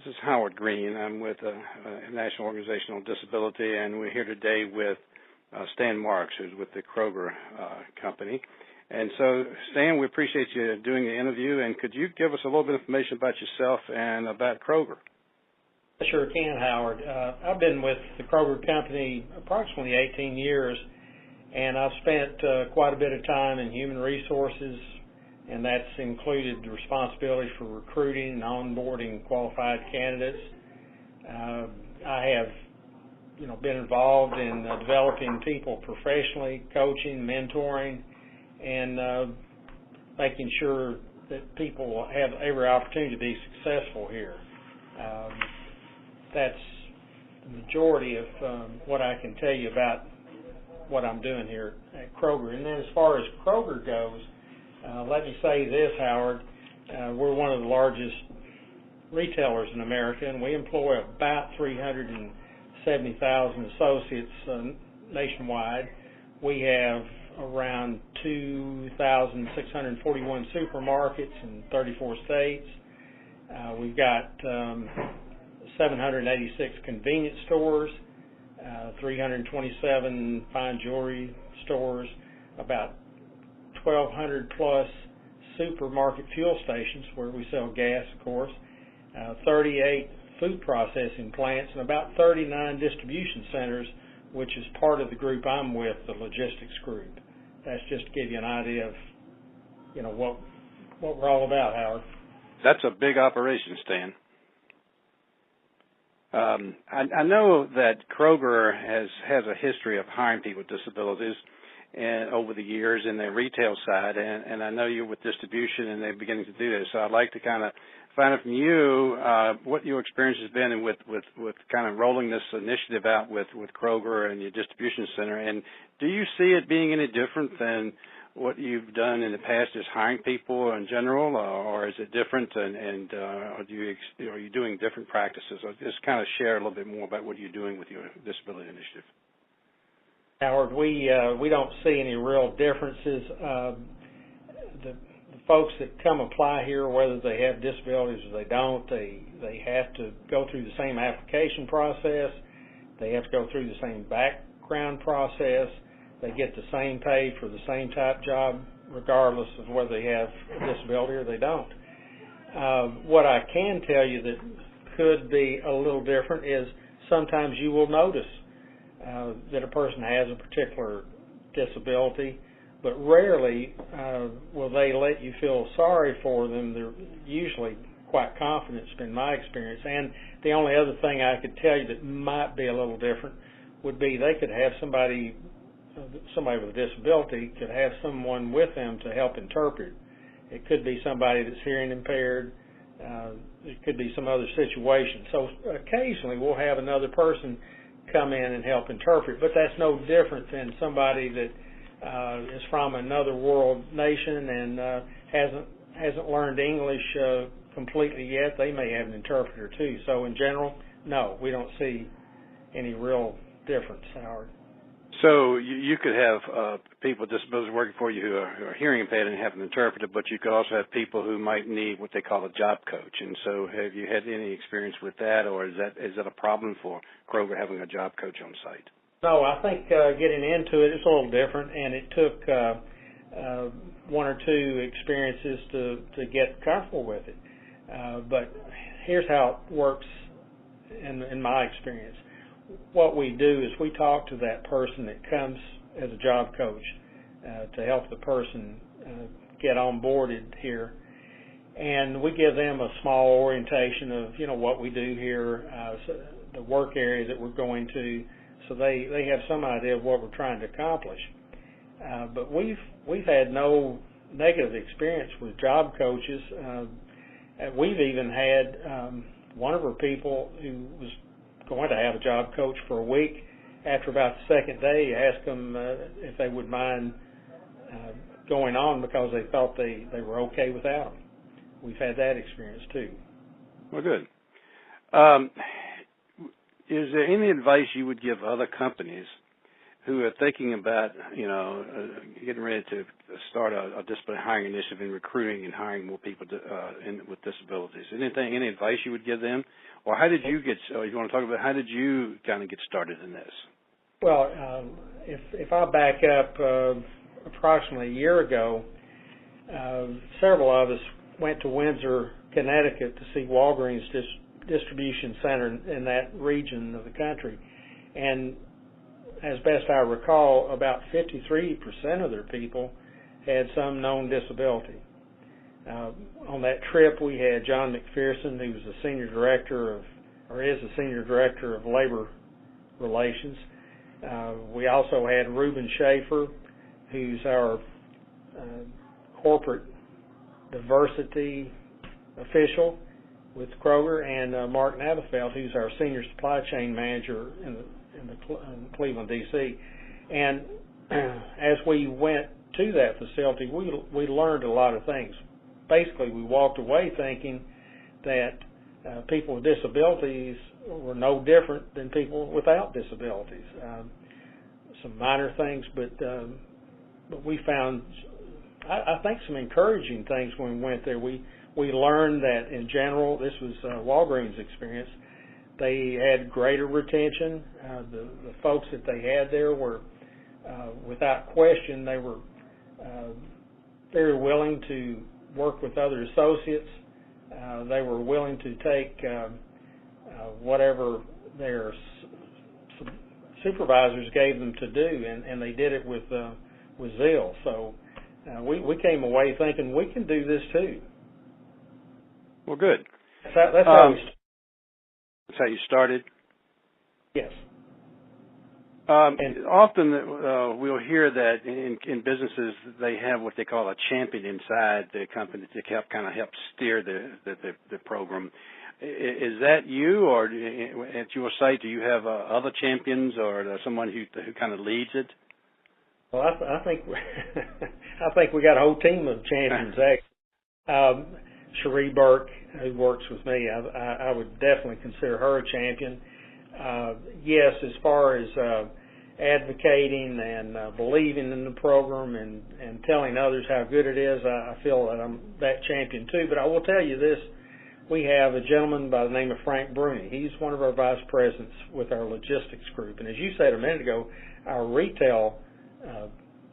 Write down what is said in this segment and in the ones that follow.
This is Howard Green. I'm with the National Organization on Disability, and we're here today with Stan Martz, who's with the Kroger Company. And so, Stan, we appreciate you doing the interview, and could you give us a little bit of information about yourself and about Kroger? I sure can, Howard. I've been with the Kroger Company approximately 18 years, and I've spent quite a bit of time in human resources, and that's included the responsibility for recruiting and onboarding qualified candidates. I have, been involved in developing people professionally, coaching, mentoring, and making sure that people have every opportunity to be successful here. That's the majority of what I can tell you about what I'm doing here at Kroger. And then as far as Kroger goes, let me say this, Howard. We're one of the largest retailers in America, and we employ about 370,000 associates nationwide. We have around 2,641 supermarkets in 34 states. We've got 786 convenience stores, 327 fine jewelry stores, about 1,200 plus supermarket fuel stations where we sell gas, of course, 38 food processing plants, and about 39 distribution centers, which is part of the group I'm with, the logistics group. That's just to give you an idea of, what we're all about, Howard. That's a big operation, Stan. I know that Kroger has a history of hiring people with disabilities and over the years in the retail side, and I know you're with distribution and they're beginning to do this. So I'd like to kind of find out from you what your experience has been with kind of rolling this initiative out with Kroger and your distribution center. And do you see it being any different than what you've done in the past, just hiring people in general, or is it different? And are you doing different practices? Or just kind of share a little bit more about what you're doing with your disability initiative. Howard, we don't see any real differences. The folks that come apply here, whether they have disabilities or they don't, they have to go through the same application process. They have to go through the same background process. They get the same pay for the same type job, regardless of whether they have a disability or they don't. What I can tell you that could be a little different is sometimes you will notice that a person has a particular disability, but rarely will they let you feel sorry for them. They're usually quite confident, it's been my experience. And the only other thing I could tell you that might be a little different would be they could have somebody with a disability could have someone with them to help interpret. It could be somebody that's hearing impaired. It could be some other situation. So occasionally we'll have another person come in and help interpret, but that's no different than somebody that is from another world nation and hasn't learned English completely yet. They may have an interpreter too. So in general, no, we don't see any real difference, Howard. So you could have people with disabilities working for you who are hearing impaired and have an interpreter, but you could also have people who might need what they call a job coach. And so have you had any experience with that, or is that a problem for Kroger having a job coach on site? No, I think getting into it is a little different, and it took one or two experiences to get comfortable with it. But here's how it works in my experience. What we do is we talk to that person that comes as a job coach to help the person get onboarded here, and we give them a small orientation of what we do here, the work area that we're going to, so they have some idea of what we're trying to accomplish. But we've had no negative experience with job coaches. We've even had one of our people who was going to have a job coach for a week. After about the second day, asked them if they would mind going on because they thought they were okay without them. We've had that experience too. Well, good. Is there any advice you would give other companies who are thinking about, getting ready to start a disciplinary hiring initiative in recruiting and hiring more people with disabilities? Any advice you would give them? Or how did you you want to talk about how did you kind of get started in this? Well, if I back up approximately a year ago, several of us went to Windsor, Connecticut to see Walgreens distribution center in that region of the country. And as best I recall, about 53% of their people had some known disability. On that trip, we had John McPherson, who was the senior director is the senior director of labor relations. We also had Reuben Schaefer, who's our corporate diversity official with Kroger, and Mark Navafelt, who's our senior supply chain manager in Cleveland, D.C. And as we went to that facility, we learned a lot of things. Basically, we walked away thinking that people with disabilities were no different than people without disabilities. Some minor things, but we found, I think, some encouraging things when we went there. We learned that in general, this was Walgreens' experience, they had greater retention. The folks that they had there were, without question, they were very willing to work with other associates. They were willing to take whatever their supervisors gave them to do, and they did it with zeal. So we came away thinking we can do this too. Well, good. That's how you started? Yes. Often we'll hear that in businesses they have what they call a champion inside the company to help steer the program. Is that you, or at your site do you have other champions or someone who kind of leads it? Well, I think we got a whole team of champions. Actually, Cherie Burke, who works with me, I would definitely consider her a champion. Yes, as far as advocating and believing in the program and telling others how good it is, I feel that I'm that champion too. But I will tell you this, we have a gentleman by the name of Frank Bruni. He's one of our vice presidents with our logistics group. And as you said a minute ago, our retail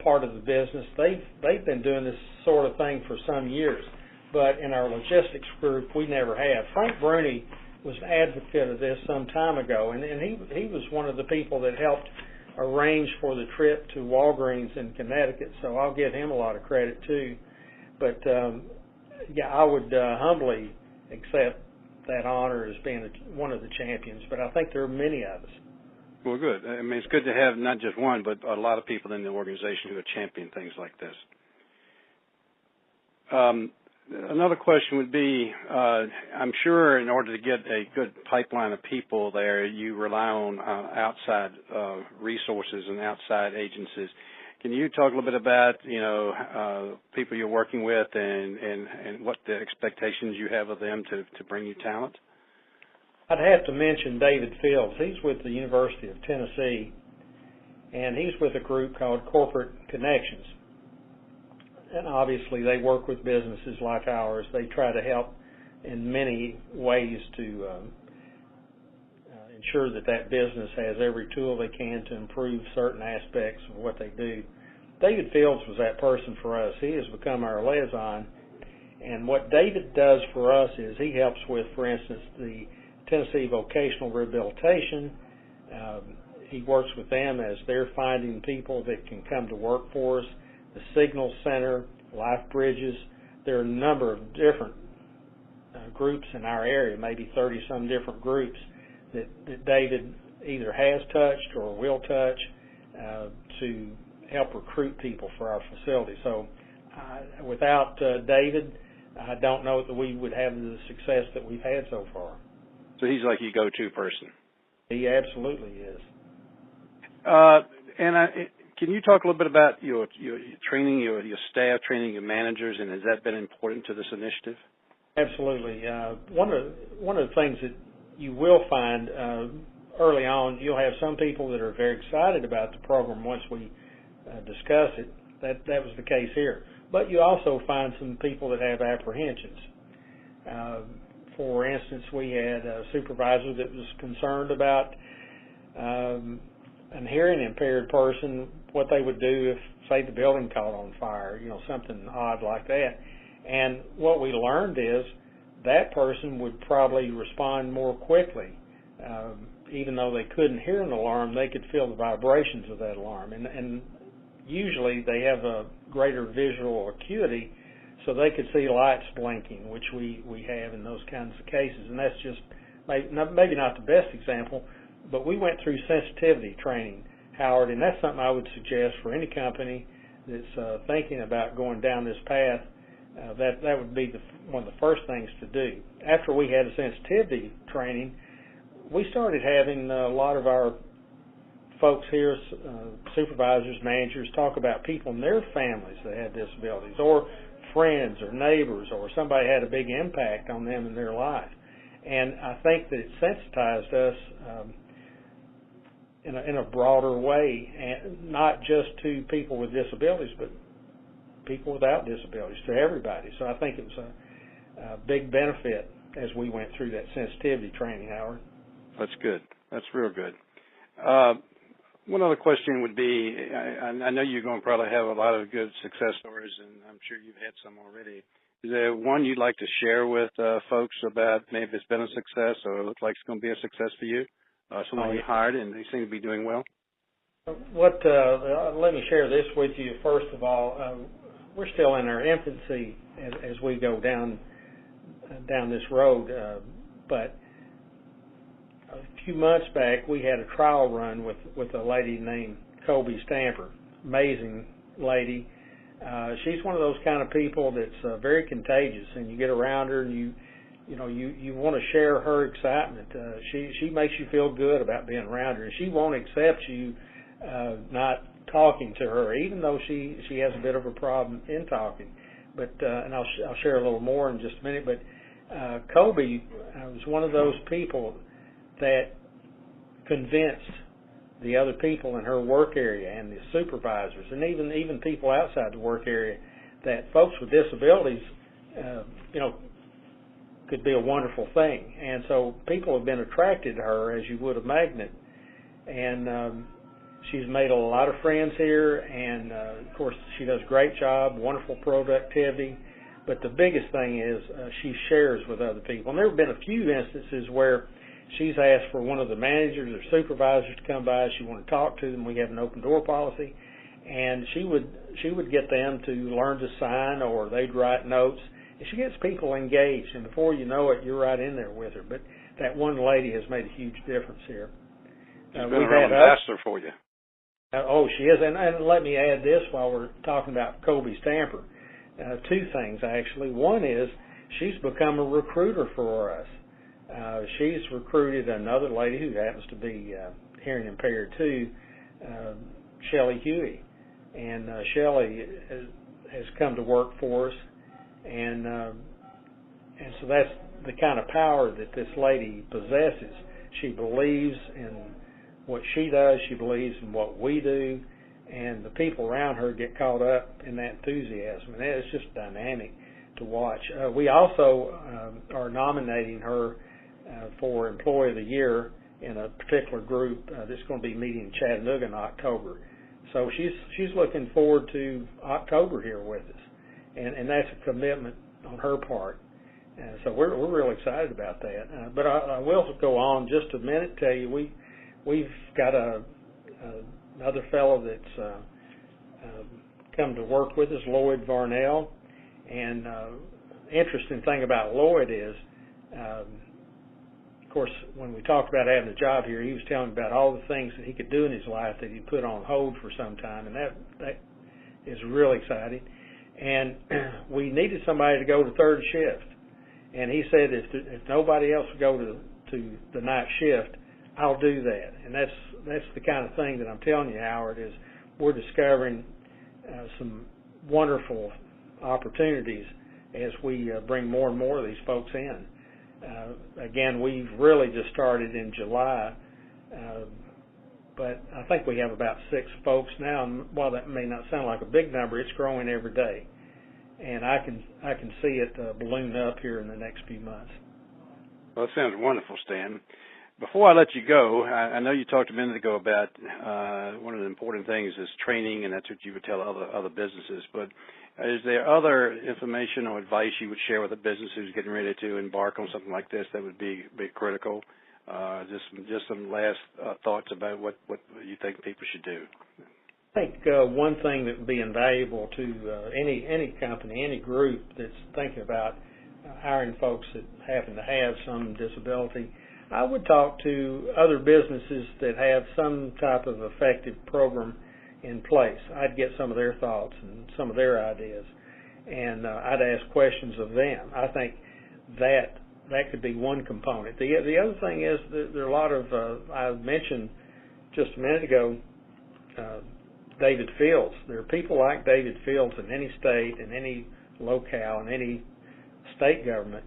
part of the business, they've been doing this sort of thing for some years. But in our logistics group, we never have. Frank Bruni was an advocate of this some time ago, and he was one of the people that helped arrange for the trip to Walgreens in Connecticut, so I'll give him a lot of credit too. But I would humbly accept that honor as being one of the champions, but I think there are many of us. Well, good. I mean, it's good to have not just one, but a lot of people in the organization who are championing things like this. Another question would be, I'm sure in order to get a good pipeline of people there, you rely on outside resources and outside agencies. Can you talk a little bit about, people you're working with and what the expectations you have of them to bring you talent? I'd have to mention David Fields. He's with the University of Tennessee, and he's with a group called Corporate Connections. And obviously they work with businesses like ours. They try to help in many ways to ensure that business has every tool they can to improve certain aspects of what they do. David Fields was that person for us. He has become our liaison. And what David does for us is he helps with, for instance, the Tennessee Vocational Rehabilitation. He works with them as they're finding people that can come to work for us. The Signal Center, Life Bridges. There are a number of different groups in our area, maybe 30-some different groups that David either has touched or will touch to help recruit people for our facility. So without David, I don't know that we would have the success that we've had so far. So he's like your go-to person. He absolutely is. Can you talk a little bit about your training, your staff training, your managers, and has that been important to this initiative? Absolutely. One of the things that you will find early on, you'll have some people that are very excited about the program once we discuss it. That was the case here. But you also find some people that have apprehensions. For instance, we had a supervisor that was concerned about an hearing impaired person, what they would do if, say, the building caught on fire, something odd like that. And what we learned is that person would probably respond more quickly. Even though they couldn't hear an alarm, they could feel the vibrations of that alarm. And usually they have a greater visual acuity, so they could see lights blinking, which we have in those kinds of cases. And that's just maybe not the best example, but we went through sensitivity training, Howard, and that's something I would suggest for any company that's thinking about going down this path. That would be one of the first things to do. After we had a sensitivity training, we started having a lot of our folks here, supervisors, managers, talk about people in their families that had disabilities, or friends or neighbors, or somebody had a big impact on them in their life. And I think that it sensitized us in a broader way, and not just to people with disabilities, but people without disabilities, to everybody. So I think it was a big benefit as we went through that sensitivity training, Howard. That's good. That's real good. One other question would be, I know you're going to probably have a lot of good success stories, and I'm sure you've had some already. Is there one you'd like to share with folks about maybe it's been a success or it looks like it's going to be a success for you? Someone you hired and they seem to be doing well? Let me share this with you. First of all, we're still in our infancy as we go down this road, but a few months back we had a trial run with a lady named Kobe Stamper. Amazing lady. She's one of those kind of people that's very contagious, and you get around her and you want to share her excitement. She makes you feel good about being around her, and she won't accept you not talking to her, even though she has a bit of a problem in talking. But and I'll share a little more in just a minute. But Kobe was one of those people that convinced the other people in her work area and the supervisors, and even people outside the work area, that folks with disabilities, could be a wonderful thing. And so people have been attracted to her as you would a magnet. And she's made a lot of friends here, and of course she does a great job, wonderful productivity. But the biggest thing is she shares with other people. And there have been a few instances where she's asked for one of the managers or supervisors to come by. She wanted to talk to them. We have an open door policy, and she would get them to learn to sign, or they'd write notes. And she gets people engaged, and before you know it, you're right in there with her. But that one lady has made a huge difference here. She's been a real ambassador for you. She is. And let me add this while we're talking about Kobe Stamper. Two things, actually. One is she's become a recruiter for us. She's recruited another lady who happens to be hearing impaired too, Shelley Huey. And Shelley has come to work for us. And so that's the kind of power that this lady possesses. She believes in what she does. She believes in what we do. And the people around her get caught up in that enthusiasm. And it's just dynamic to watch. We also are nominating her for Employee of the Year in a particular group that's going to be meeting in Chattanooga in October. So she's looking forward to October here with us. And that's a commitment on her part. So we're really excited about that. But I will go on just a minute, tell you, we've got another fellow that's come to work with us, Lloyd Varnell. And interesting thing about Lloyd is, of course, when we talked about having a job here, he was telling me about all the things that he could do in his life that he put on hold for some time, and that is really exciting. And we needed somebody to go to third shift. And he said, if nobody else would go to the night shift, I'll do that. And that's the kind of thing that I'm telling you, Howard, is we're discovering some wonderful opportunities as we bring more and more of these folks in. Again, we've really just started in July But I think we have about 6 folks now, and while that may not sound like a big number, it's growing every day. And I can see it balloon up here in the next few months. Well, that sounds wonderful, Stan. Before I let you go, I know you talked a minute ago about one of the important things is training, and that's what you would tell other businesses. But is there other information or advice you would share with a business who's getting ready to embark on something like this that would be critical? Just some last thoughts about what you think people should do. I think one thing that would be invaluable to any company, any group that's thinking about hiring folks that happen to have some disability, I would talk to other businesses that have some type of effective program in place. I'd get some of their thoughts and some of their ideas, and I'd ask questions of them. I think that could be one component. The other thing is that there are a lot of, I mentioned just a minute ago, David Fields. There are people like David Fields in any state, in any locale, in any state government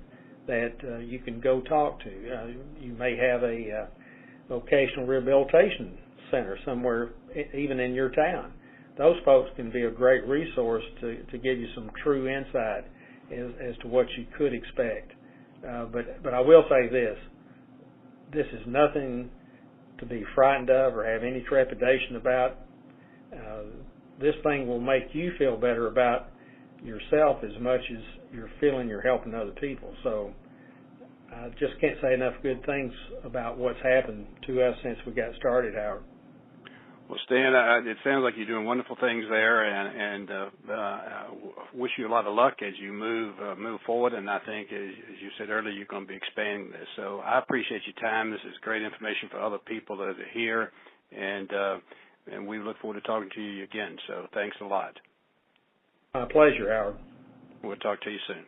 that you can go talk to. You may have a vocational rehabilitation center somewhere, even in your town. Those folks can be a great resource to give you some true insight as to what you could expect. But I will say this is nothing to be frightened of or have any trepidation about. This thing will make you feel better about yourself as much as you're feeling you're helping other people. So I just can't say enough good things about what's happened to us since we got started, Howard. Well, Stan, it sounds like you're doing wonderful things there, and wish you a lot of luck as you move forward. And I think, as you said earlier, you're going to be expanding this. So I appreciate your time. This is great information for other people that are here, and we look forward to talking to you again. So thanks a lot. My pleasure, Howard. We'll talk to you soon.